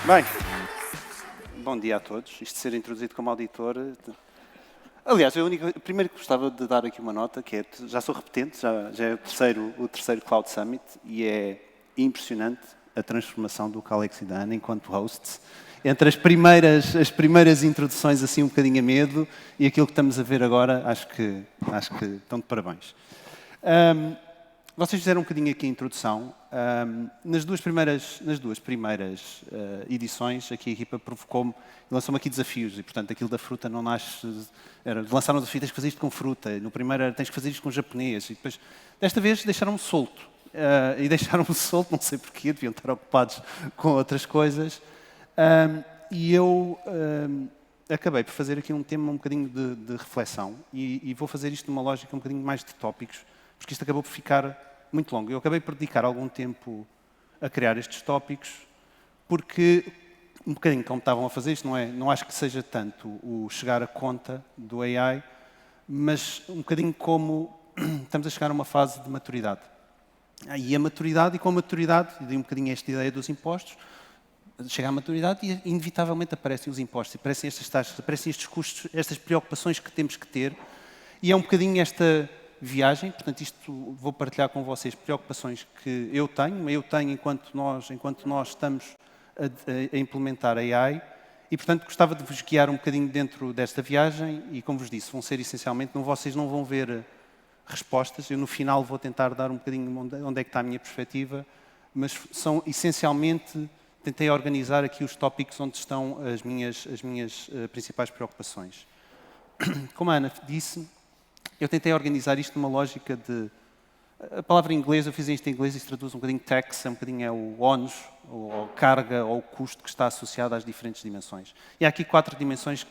Bem, bom dia a todos. Isto de ser introduzido como auditor... Aliás, primeiro gostava de dar aqui uma nota, que é, já sou repetente, já é o terceiro Cloud Summit, e é impressionante a transformação do Calix e da Ana enquanto hosts. Entre as primeiras introduções, assim, um bocadinho a medo, e aquilo que estamos a ver agora, acho que estão de parabéns. Vocês fizeram um bocadinho aqui a introdução. Nas duas primeiras edições, aqui a equipa provocou-me, lançou-me aqui desafios, e portanto aquilo da fruta não nasce... lançaram o desafio, tens que fazer isto com fruta, no primeiro era, tens que fazer isto com japonês, e depois, desta vez, deixaram-me solto. E deixaram-me solto, não sei porquê, deviam estar ocupados com outras coisas. E eu acabei por fazer aqui um tema um bocadinho de reflexão, e vou fazer isto numa lógica um bocadinho mais de tópicos, porque isto acabou por ficar muito longo. Eu acabei por dedicar algum tempo a criar estes tópicos, porque, um bocadinho como estavam a fazer isto, não acho que seja tanto o chegar à conta do AI, mas um bocadinho como estamos a chegar a uma fase de maturidade. E a maturidade, e com a maturidade, e dei um bocadinho esta ideia dos impostos, chega à maturidade e inevitavelmente aparecem os impostos, aparecem estas taxas, aparecem estes custos, estas preocupações que temos que ter, e é um bocadinho esta viagem, portanto isto vou partilhar com vocês preocupações que eu tenho enquanto nós estamos a implementar a AI, e portanto gostava de vos guiar um bocadinho dentro desta viagem, e como vos disse, vão ser essencialmente, vocês não vão ver respostas, eu no final vou tentar dar um bocadinho onde é que está a minha perspectiva, mas são essencialmente, tentei organizar aqui os tópicos onde estão as minhas principais preocupações. Como a Ana disse, eu tentei organizar isto numa lógica de... A palavra em inglês, eu fiz isto em inglês e se traduz um bocadinho tax, um bocadinho o ónus, ou carga, ou o custo que está associado às diferentes dimensões. E há aqui 4 dimensões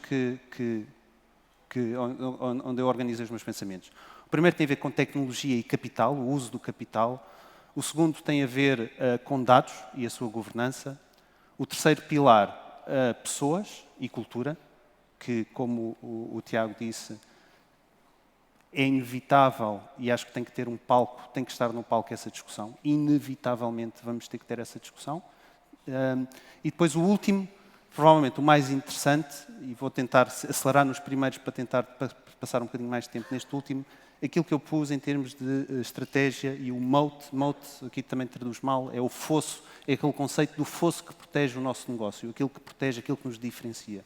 onde eu organizo os meus pensamentos. O primeiro tem a ver com tecnologia e capital, o uso do capital. O segundo tem a ver com dados e a sua governança. O terceiro pilar, pessoas e cultura, que, como o Tiago disse, é inevitável, e acho que tem que ter um palco, tem que estar no palco essa discussão. Inevitavelmente vamos ter que ter essa discussão. E depois o último, provavelmente o mais interessante, e vou tentar acelerar nos primeiros para tentar passar um bocadinho mais de tempo neste último, aquilo que eu pus em termos de estratégia e o moat, aqui também traduz mal, é o fosso, é aquele conceito do fosso que protege o nosso negócio, aquilo que protege, aquilo que nos diferencia.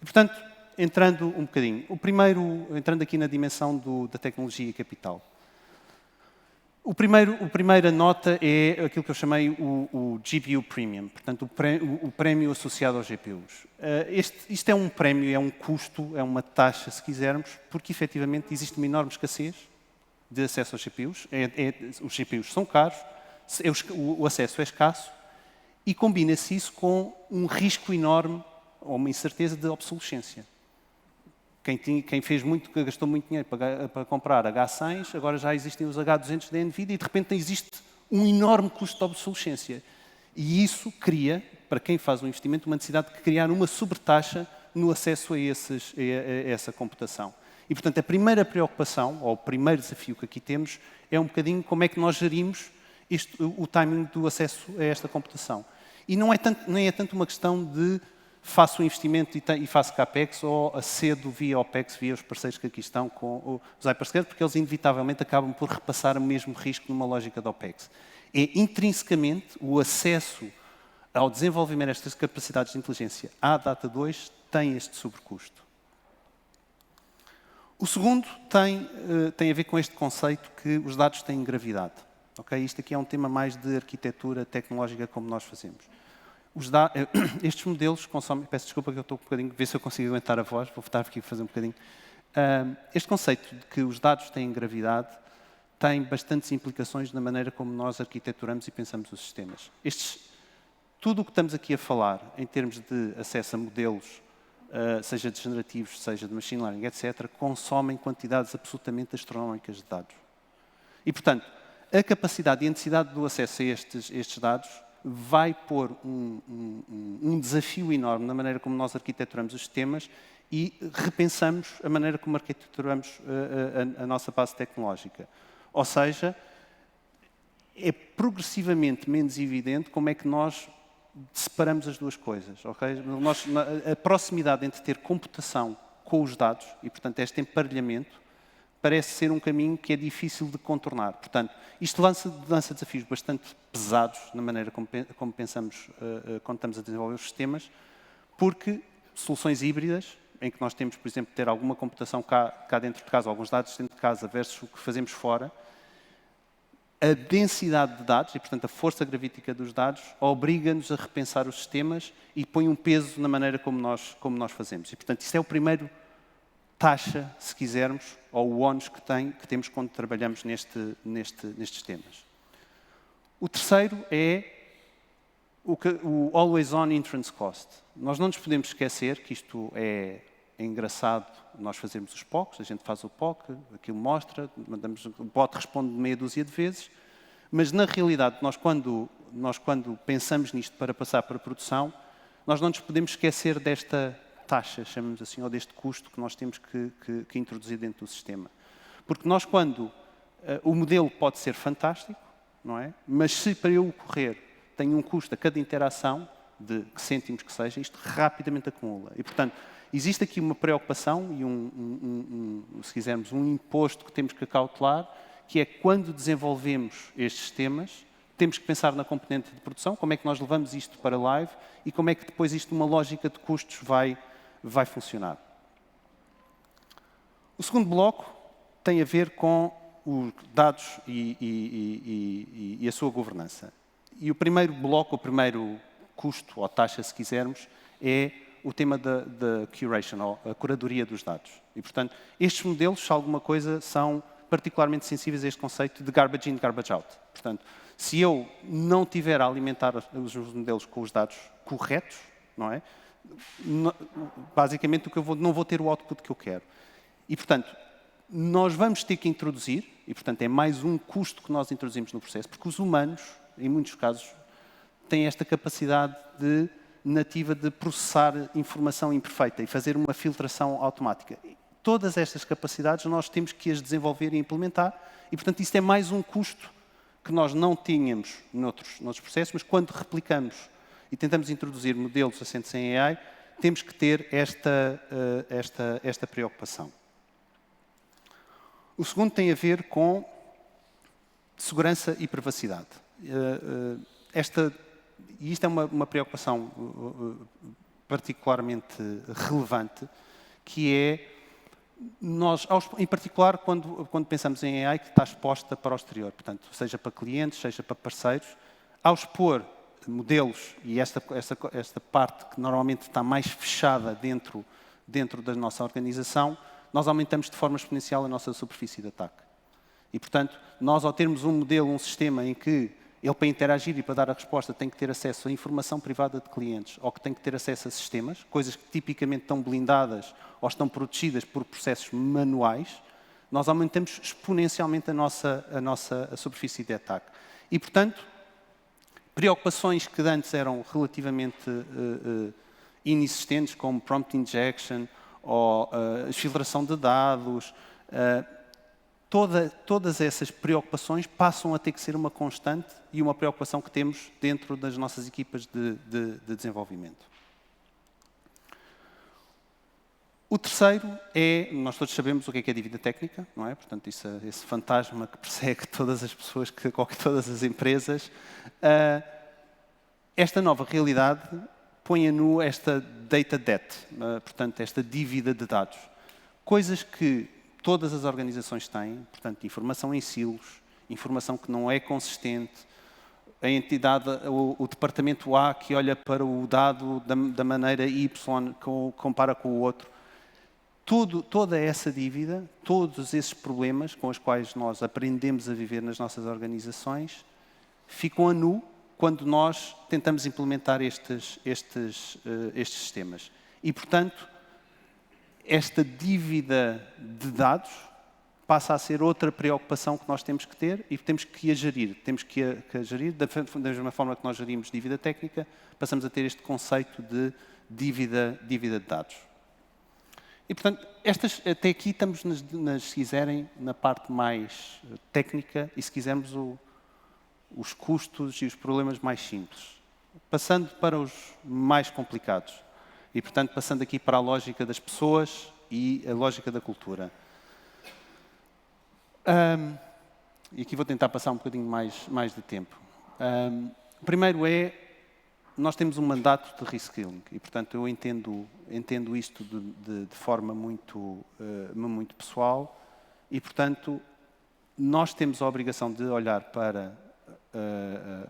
E, portanto, entrando um bocadinho, entrando aqui na dimensão da tecnologia e capital. A primeira nota é aquilo que eu chamei o GPU Premium, portanto, o prémio associado aos GPUs. Isto é um prémio, é um custo, é uma taxa, se quisermos, porque efetivamente existe uma enorme escassez de acesso aos GPUs. Os GPUs são caros, o acesso é escasso, e combina-se isso com um risco enorme, ou uma incerteza de obsolescência. Quem gastou muito dinheiro para comprar H100s, agora já existem os H200 da NVIDIA e de repente existe um enorme custo de obsolescência. E isso cria, para quem faz um investimento, uma necessidade de criar uma sobretaxa no acesso a essa computação. E, portanto, a primeira preocupação, ou o primeiro desafio que aqui temos, é um bocadinho como é que nós gerimos o timing do acesso a esta computação. E nem é tanto uma questão de faço o investimento e faço CAPEX, ou acedo via OPEX, via os parceiros que aqui estão com os hyperscalers, porque eles inevitavelmente acabam por repassar o mesmo risco numa lógica de OPEX. É intrinsecamente o acesso ao desenvolvimento destas capacidades de inteligência à Data 2 tem este sobrecusto. O segundo tem a ver com este conceito que os dados têm gravidade. Okay? Isto aqui é um tema mais de arquitetura tecnológica como nós fazemos. Estes modelos consomem... Peço desculpa que eu estou um bocadinho... Ver se eu consigo aguentar a voz. Vou estar aqui a fazer um bocadinho. Este conceito de que os dados têm gravidade tem bastantes implicações na maneira como nós arquiteturamos e pensamos os sistemas. Tudo o que estamos aqui a falar, em termos de acesso a modelos, seja de generativos, seja de machine learning, etc., consomem quantidades absolutamente astronómicas de dados. E, portanto, a capacidade e a necessidade do acesso a estes dados vai pôr um desafio enorme na maneira como nós arquiteturamos os sistemas e repensamos a maneira como arquiteturamos a nossa base tecnológica. Ou seja, é progressivamente menos evidente como é que nós separamos as duas coisas, ok? A proximidade entre ter computação com os dados e, portanto, este emparelhamento parece ser um caminho que é difícil de contornar. Portanto, isto lança desafios bastante pesados na maneira como pensamos quando estamos a desenvolver os sistemas, porque soluções híbridas, em que nós temos, por exemplo, de ter alguma computação cá dentro de casa, alguns dados dentro de casa versus o que fazemos fora, a densidade de dados e, portanto, a força gravítica dos dados obriga-nos a repensar os sistemas e põe um peso na maneira como nós fazemos. E, portanto, isso é o primeiro taxa, se quisermos, ou o ónus que temos quando trabalhamos nestes temas. O terceiro é o Always On Entrance Cost. Nós não nos podemos esquecer que isto é engraçado, nós fazemos os POCs, a gente faz o POC, aquilo mostra, o bot responde meia dúzia de vezes, mas na realidade, nós quando pensamos nisto para passar para a produção, nós não nos podemos esquecer desta taxa, chamamos assim, ou deste custo que nós temos que introduzir dentro do sistema. Porque nós, o modelo pode ser fantástico, não é? Mas se para eu o correr tem um custo a cada interação, de que cêntimos que seja, isto rapidamente acumula. E, portanto, existe aqui uma preocupação e, se quisermos, um imposto que temos que acautelar, que é quando desenvolvemos estes sistemas, temos que pensar na componente de produção, como é que nós levamos isto para live e como é que depois isto, numa lógica de custos, vai funcionar. O segundo bloco tem a ver com os dados e a sua governança. E o primeiro bloco, o primeiro custo ou taxa, se quisermos, é o tema da curation, ou a curadoria dos dados. E, portanto, estes modelos, se alguma coisa, são particularmente sensíveis a este conceito de garbage in, garbage out. Portanto, se eu não tiver a alimentar os modelos com os dados corretos, não é? Basicamente, não vou ter o output que eu quero. E, portanto, nós vamos ter que introduzir, e, portanto, é mais um custo que nós introduzimos no processo, porque os humanos, em muitos casos, têm esta capacidade nativa de processar informação imperfeita e fazer uma filtração automática. Todas estas capacidades nós temos que as desenvolver e implementar, e, portanto, isso é mais um custo que nós não tínhamos noutros processos, mas quando replicamos e tentamos introduzir modelos assentes em AI, temos que ter esta preocupação. O segundo tem a ver com segurança e privacidade. E isto é uma preocupação particularmente relevante, que é, em particular, quando pensamos em AI que está exposta para o exterior, portanto, seja para clientes, seja para parceiros, ao expor modelos e esta parte que normalmente está mais fechada dentro da nossa organização, nós aumentamos de forma exponencial a nossa superfície de ataque. E, portanto, nós, ao termos um modelo, um sistema em que ele, para interagir e para dar a resposta, tem que ter acesso a informação privada de clientes ou que tem que ter acesso a sistemas, coisas que tipicamente estão blindadas ou estão protegidas por processos manuais, nós aumentamos exponencialmente a nossa superfície de ataque. E, portanto, preocupações que antes eram relativamente inexistentes, como prompt injection ou filtração de dados, todas essas preocupações passam a ter que ser uma constante e uma preocupação que temos dentro das nossas equipas de desenvolvimento. O terceiro é, nós todos sabemos o que é dívida técnica, não é? Portanto, esse fantasma que persegue todas as pessoas, todas as empresas. Esta nova realidade põe a nu esta data debt, portanto, esta dívida de dados. Coisas que todas as organizações têm, portanto, informação em silos, informação que não é consistente, a entidade, o departamento A que olha para o dado da maneira Y, compara com o outro. Toda essa dívida, todos esses problemas com os quais nós aprendemos a viver nas nossas organizações, ficam a nu quando nós tentamos implementar estes sistemas. E, portanto, esta dívida de dados passa a ser outra preocupação que nós temos que ter e temos que a gerir. Temos que a gerir da mesma forma que nós gerimos dívida técnica, passamos a ter este conceito de dívida de dados. E, portanto, até aqui estamos, se quiserem, na parte mais técnica e, se quisermos, os custos e os problemas mais simples. passando para os mais complicados. E, portanto, passando aqui para a lógica das pessoas e a lógica da cultura. E aqui vou tentar passar um bocadinho mais de tempo. O primeiro é, nós temos um mandato de reskilling e, portanto, eu entendo isto de forma muito pessoal e, portanto, nós temos a obrigação de olhar para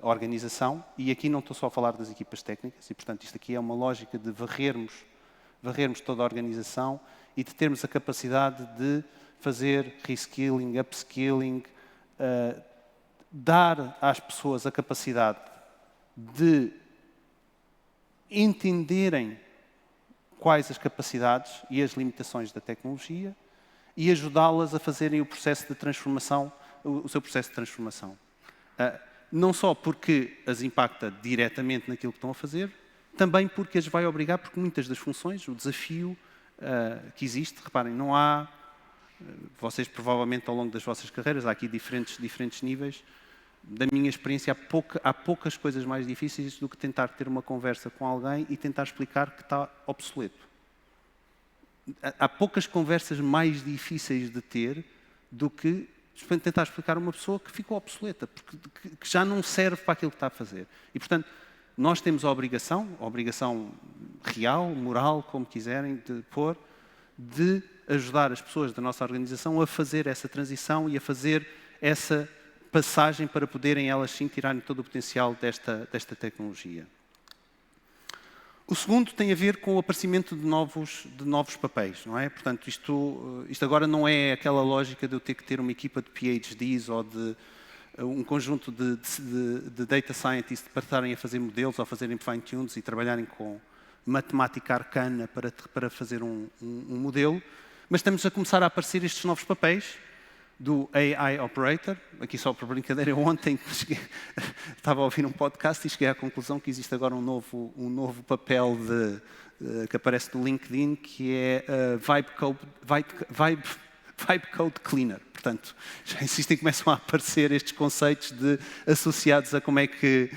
a organização e aqui não estou só a falar das equipas técnicas e, portanto, isto aqui é uma lógica de varrermos toda a organização e de termos a capacidade de fazer reskilling, upskilling, dar às pessoas a capacidade de entenderem quais as capacidades e as limitações da tecnologia e ajudá-las a fazerem o processo de transformação, o seu processo de transformação. Não só porque as impacta diretamente naquilo que estão a fazer, também porque as vai obrigar, porque muitas das funções, o desafio que existe, reparem, não há, vocês provavelmente ao longo das vossas carreiras, há aqui diferentes níveis, da minha experiência, há poucas coisas mais difíceis do que tentar ter uma conversa com alguém e tentar explicar que está obsoleto. Há poucas conversas mais difíceis de ter do que tentar explicar a uma pessoa que ficou obsoleta, que já não serve para aquilo que está a fazer. E, portanto, nós temos a obrigação real, moral, como quiserem de pôr, de ajudar as pessoas da nossa organização a fazer essa transição e a fazer essa passagem para poderem elas sim tirarem todo o potencial desta tecnologia. O segundo tem a ver com o aparecimento de novos papéis, não é? Portanto, isto agora não é aquela lógica de eu ter que ter uma equipa de PhDs ou de um conjunto de data scientists para estarem a fazer modelos ou fazerem fine-tunes e trabalharem com matemática arcana para fazer um modelo, mas estamos a começar a aparecer estes novos papéis do AI Operator. Aqui só por brincadeira, eu ontem estava a ouvir um podcast e cheguei à conclusão que existe agora um novo papel que aparece no LinkedIn, que é Vibe Code Cleaner. Portanto, já existem e começam a aparecer estes conceitos associados a como é que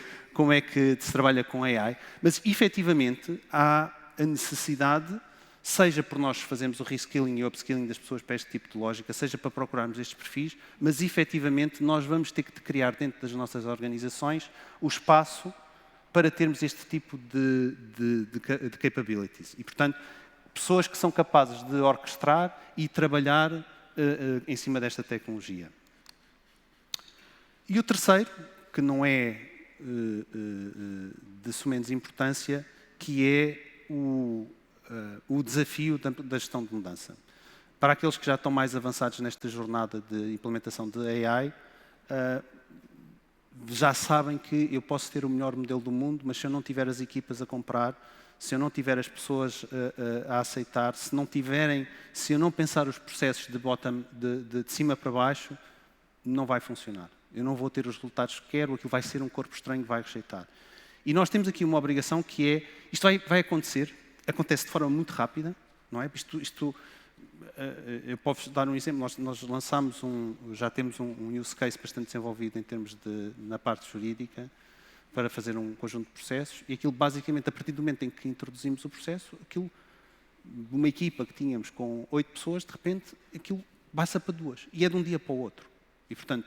se trabalha com AI. Mas, efetivamente, há a necessidade, seja por nós fazermos o reskilling e o upskilling das pessoas para este tipo de lógica, seja para procurarmos estes perfis, mas, efetivamente, nós vamos ter que criar dentro das nossas organizações o espaço para termos este tipo de capabilities. E, portanto, pessoas que são capazes de orquestrar e trabalhar em cima desta tecnologia. E o terceiro, que não é de sumenos importância, que é o desafio da gestão de mudança. Para aqueles que já estão mais avançados nesta jornada de implementação de AI, já sabem que eu posso ter o melhor modelo do mundo, mas se eu não tiver as equipas a comprar, se eu não tiver as pessoas a aceitar, se eu não pensar os processos de cima para baixo, não vai funcionar. Eu não vou ter os resultados que quero, aquilo vai ser um corpo estranho que vai rejeitar. E nós temos aqui uma obrigação que é, isto vai acontecer, acontece de forma muito rápida, não é? Eu posso dar um exemplo, nós lançámos já temos um use case bastante desenvolvido em termos na parte jurídica, para fazer um conjunto de processos, e aquilo basicamente, a partir do momento em que introduzimos o processo, aquilo, uma equipa que tínhamos com 8 pessoas, de repente, aquilo passa para 2, e é de um dia para o outro. E, portanto,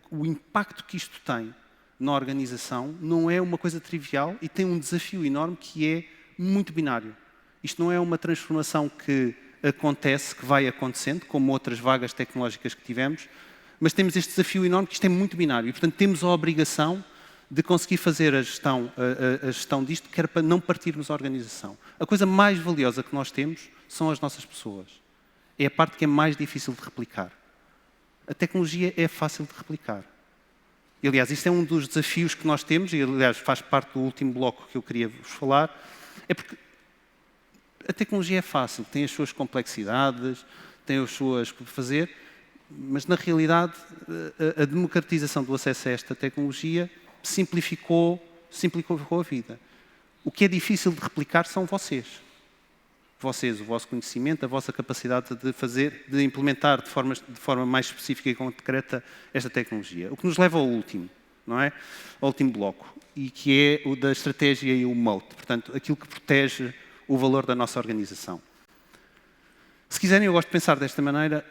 o impacto que isto tem na organização não é uma coisa trivial e tem um desafio enorme que é muito binário. Isto não é uma transformação que acontece, que vai acontecendo, como outras vagas tecnológicas que tivemos, mas temos este desafio enorme que isto é muito binário, e, portanto, temos a obrigação de conseguir fazer a gestão disto, que era para não partirmos a organização. A coisa mais valiosa que nós temos são as nossas pessoas. É a parte que é mais difícil de replicar. A tecnologia é fácil de replicar. E, aliás, isto é um dos desafios que nós temos, e, aliás, faz parte do último bloco que eu queria vos falar, é porque a tecnologia é fácil, tem as suas complexidades, tem as suas que fazer, mas, na realidade, a democratização do acesso a esta tecnologia simplificou a vida. O que é difícil de replicar são vocês. Vocês, o vosso conhecimento, a vossa capacidade de implementar de forma mais específica e concreta esta tecnologia. O que nos leva ao último, não é? O último bloco, e que é o da estratégia e o moat, portanto, aquilo que protege o valor da nossa organização. Se quiserem, eu gosto de pensar desta maneira,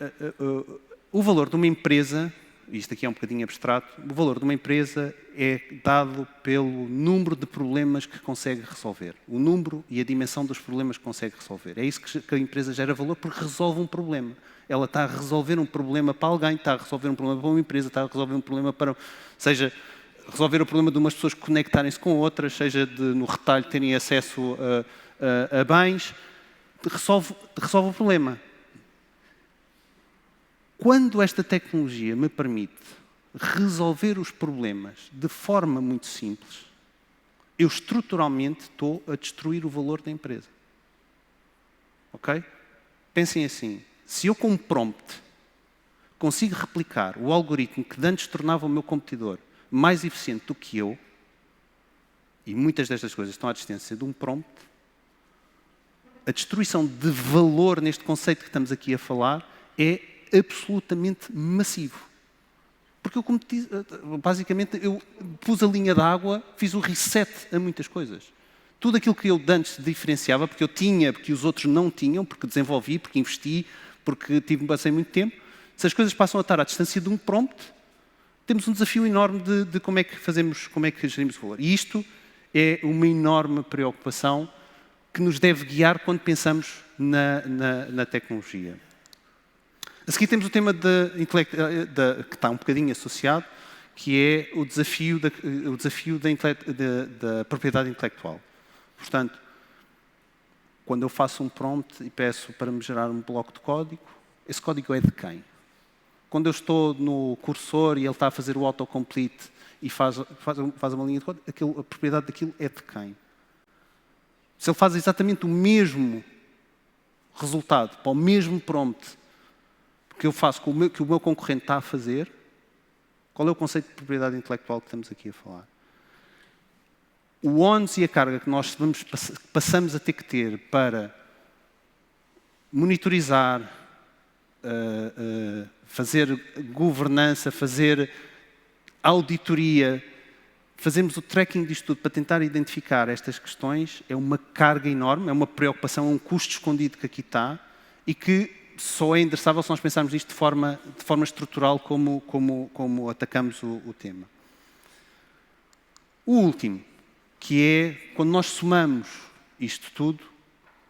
o valor de uma empresa, isto aqui é um bocadinho abstrato, o valor de uma empresa é dado pelo número de problemas que consegue resolver. O número e a dimensão dos problemas que consegue resolver. É isso que a empresa gera valor, porque resolve um problema. Ela está a resolver um problema para alguém, está a resolver um problema para uma empresa, está a resolver um problema para... Seja resolver o problema de umas pessoas conectarem-se com outras, seja no retalho terem acesso a bens, resolve o problema. Quando esta tecnologia me permite resolver os problemas de forma muito simples, eu estruturalmente estou a destruir o valor da empresa. Ok? Pensem assim, se eu com um prompt consigo replicar o algoritmo que antes tornava o meu competidor mais eficiente do que eu, e muitas destas coisas estão à distância de um prompt, a destruição de valor neste conceito que estamos aqui a falar é absolutamente massivo. Porque eu, basicamente, eu pus a linha d'água, fiz o reset a muitas coisas. Tudo aquilo que eu antes diferenciava, porque eu tinha, porque os outros não tinham, porque desenvolvi, porque investi, porque passei muito tempo, se as coisas passam a estar à distância de um prompt, temos um desafio enorme de como é que fazemos, como é que gerimos o valor. E isto é uma enorme preocupação que nos deve guiar quando pensamos na tecnologia. A seguir temos o tema que está um bocadinho associado, que é o desafio da propriedade intelectual. Portanto, quando eu faço um prompt e peço para me gerar um bloco de código, esse código é de quem? Quando eu estou no cursor e ele está a fazer o autocomplete e faz uma linha de código, a propriedade daquilo é de quem? Se ele faz exatamente o mesmo resultado, para o mesmo prompt que eu faço que o meu concorrente está a fazer, qual é o conceito de propriedade intelectual que estamos aqui a falar? O ónus e a carga que nós passamos a ter que ter para monitorizar, fazer governança, fazer auditoria, fazermos o tracking disto tudo para tentar identificar estas questões é uma carga enorme, é uma preocupação, é um custo escondido que aqui está e que só é endereçável se nós pensarmos nisto de forma estrutural como atacamos o tema. O último, que é quando nós somamos isto tudo,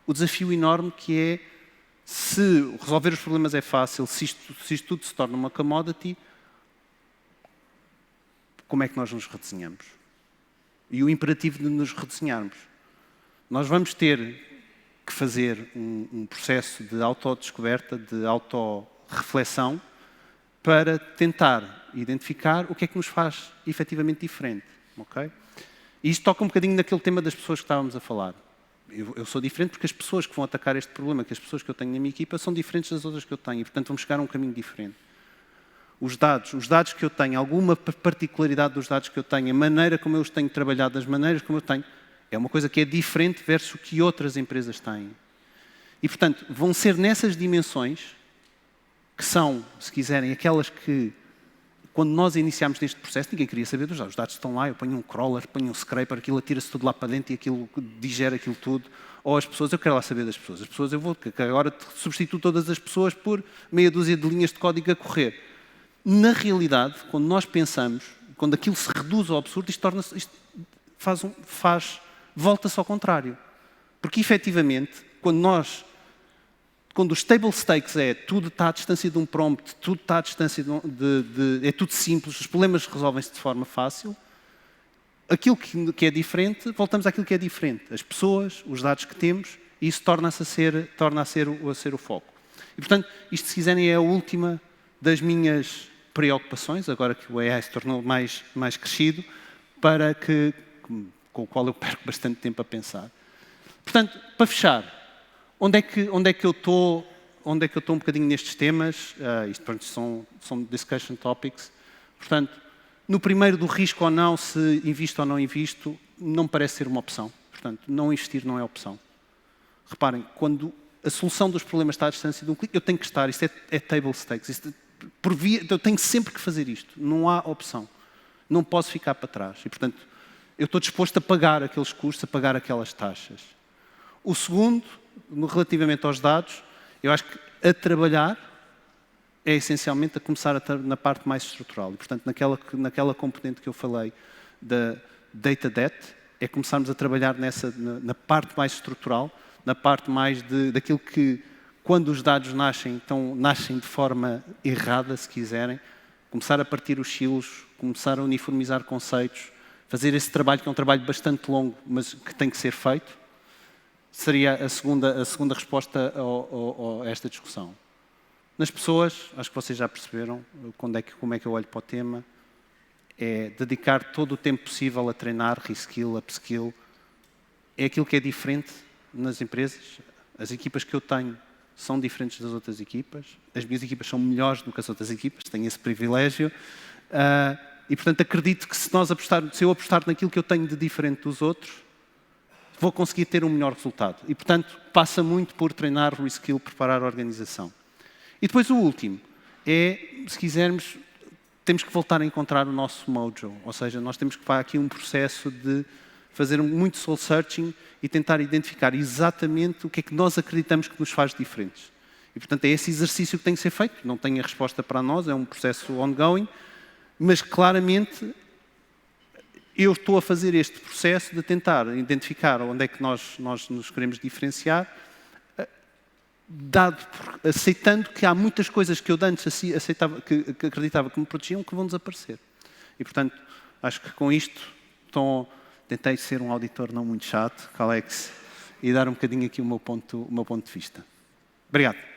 o desafio enorme que é se resolver os problemas é fácil, se isto tudo se torna uma commodity, como é que nós nos redesenhamos? E o imperativo de nos redesenharmos. Nós vamos ter que fazer um processo de autodescoberta, de autorreflexão, para tentar identificar o que é que nos faz efetivamente diferente. Okay? E isto toca um bocadinho naquele tema das pessoas que estávamos a falar. Eu sou diferente porque as pessoas que vão atacar este problema, que as pessoas que eu tenho na minha equipa, são diferentes das outras que eu tenho e, portanto, vamos chegar a um caminho diferente. Os dados que eu tenho, alguma particularidade dos dados que eu tenho, a maneira como eu os tenho trabalhado, as maneiras como eu tenho, é uma coisa que é diferente versus o que outras empresas têm. E, portanto, vão ser nessas dimensões que são, se quiserem, aquelas que, quando nós iniciámos neste processo, ninguém queria saber dos dados. Os dados estão lá, eu ponho um crawler, ponho um scraper, aquilo atira-se tudo lá para dentro e aquilo digere aquilo tudo. Ou as pessoas, eu quero lá saber das pessoas. As pessoas, eu vou, que agora substituo todas as pessoas por meia dúzia de linhas de código a correr. Na realidade, quando nós pensamos, quando aquilo se reduz ao absurdo, isto volta-se ao contrário. Porque, efetivamente, quando os table stakes tudo está à distância de um prompt, tudo está à distância é tudo simples, os problemas resolvem-se de forma fácil, aquilo que é diferente, voltamos àquilo que é diferente. As pessoas, os dados que temos, e isso torna a ser o foco. E, portanto, isto, se quiserem, é a última das minhas preocupações, agora que o AI se tornou mais crescido, com o qual eu perco bastante tempo a pensar. Portanto, para fechar, onde é que eu estou um bocadinho nestes temas? Isto são discussion topics. Portanto, no primeiro do risco ou não, se invisto ou não invisto, não me parece ser uma opção. Portanto, não investir não é opção. Reparem, quando a solução dos problemas está à distância de um clique, eu tenho que estar, isto é table stakes, eu tenho sempre que fazer isto, não há opção. não posso ficar para trás. E, portanto, eu estou disposto a pagar aqueles custos, a pagar aquelas taxas. O segundo, relativamente aos dados, eu acho que a trabalhar é essencialmente a começar na parte mais estrutural. E, portanto, naquela componente que eu falei da data debt, é começarmos a trabalhar na parte mais estrutural, na parte mais daquilo que, quando os dados nascem de forma errada, se quiserem, começar a partir os silos, começar a uniformizar conceitos, fazer esse trabalho, que é um trabalho bastante longo, mas que tem que ser feito, seria a segunda resposta a esta discussão. Nas pessoas, acho que vocês já perceberam como é que eu olho para o tema, é dedicar todo o tempo possível a treinar, reskill, upskill. É aquilo que é diferente nas empresas. As equipas que eu tenho são diferentes das outras equipas. As minhas equipas são melhores do que as outras equipas, tenho esse privilégio. E, portanto, acredito que se eu apostar naquilo que eu tenho de diferente dos outros, vou conseguir ter um melhor resultado. E, portanto, passa muito por treinar, reskill, preparar a organização. E depois o último é, se quisermos, temos que voltar a encontrar o nosso mojo. Ou seja, nós temos que fazer aqui um processo de fazer muito soul searching e tentar identificar exatamente o que é que nós acreditamos que nos faz diferentes. E, portanto, é esse exercício que tem que ser feito. Não tem a resposta para nós, é um processo ongoing, mas claramente eu estou a fazer este processo de tentar identificar onde é que nós nos queremos diferenciar, aceitando que há muitas coisas que eu antes que acreditava que me protegiam que vão desaparecer. E, portanto, acho que com isto tentei ser um auditor não muito chato, Alex, e dar um bocadinho aqui o meu ponto de vista. Obrigado.